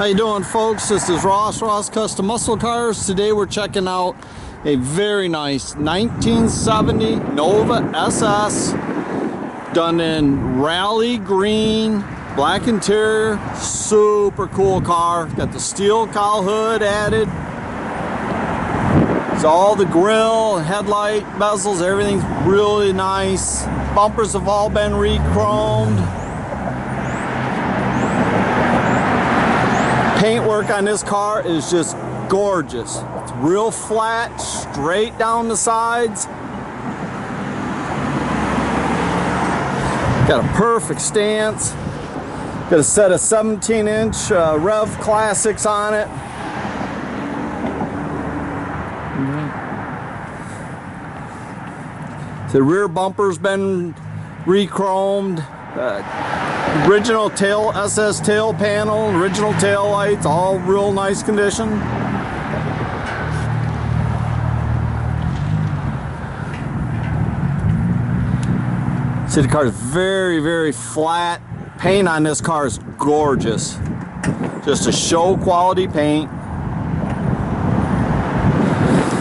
How you doing, folks? This is Ross Custom Muscle Cars. Today we're checking out a very nice 1970 Nova SS, done in rally green, black interior. Super cool car. Got the steel cowl hood added. It's all the grill, headlight, bezels, everything's really nice. Bumpers have all been re-chromed. Paintwork on this car is just gorgeous. It's real flat, straight down the sides. Got a perfect stance. Got a set of 17-inch Rev Classics on it. The rear bumper's been re-chromed. Original tail SS tail panel, original tail lights, all real nice condition. See, the car is very flat. Paint on this car is gorgeous. Just a show quality paint.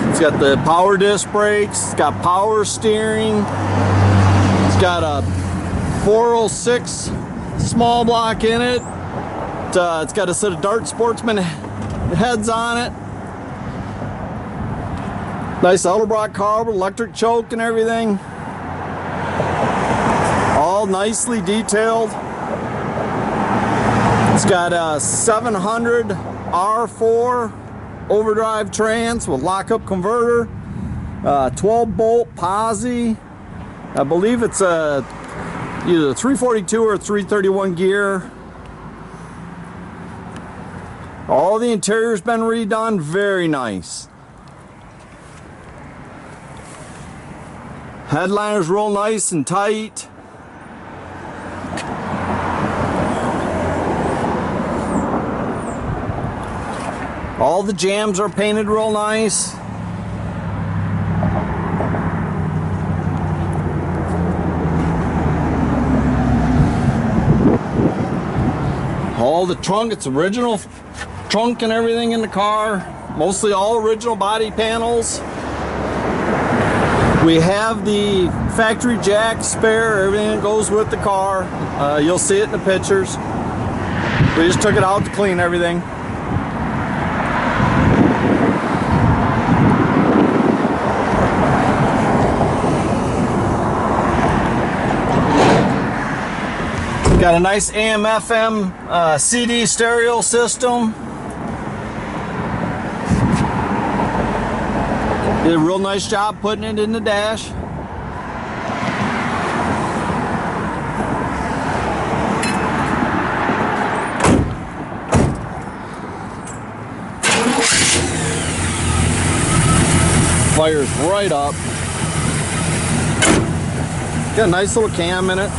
It's got the power disc brakes, it's got power steering, it's got a 406 small block in it. It's got a set of Dart Sportsman heads on it. Nice Edelbrock carb, electric choke and everything. All nicely detailed. It's got a 700 R4 overdrive trans with lockup converter, 12 bolt posi. I believe it's a either 342 or 331 gear. All the interior's been redone, very nice. Headliner's real nice and tight. All the jambs are painted real nice. All the trunk, it's original trunk and everything in the car. Mostly all original body panels. We have the factory jack spare, everything that goes with the car. You'll see it in the pictures. We just took it out to clean everything. Got a nice AM/FM CD stereo system. Did a real nice job putting it in the dash. Fires right up. Got a nice little cam in it.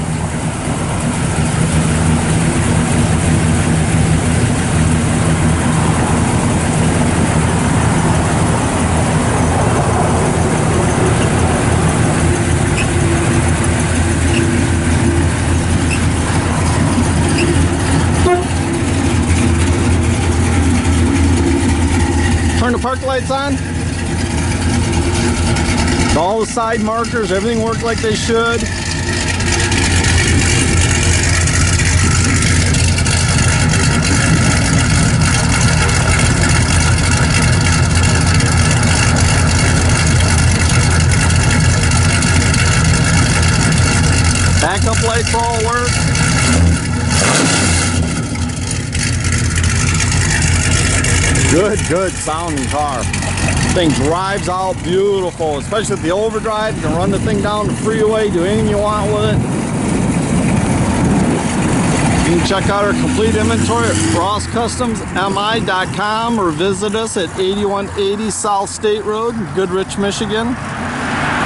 Turn the park lights on. All the side markers, everything worked like they should. Backup lights all work. Good sounding car. Thing drives out beautiful, especially with the overdrive. You can run the thing down the freeway, do anything you want with it. You can check out our complete inventory at rosscustomsmi.com or visit us at 8180 South State Road, Goodrich, Michigan. You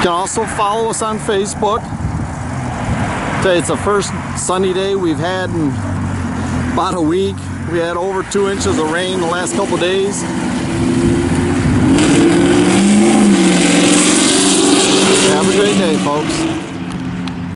can also follow us on Facebook. Today it's the first sunny day we've had in about a week. We had over 2 inches of rain the last couple days. Have a great day, folks.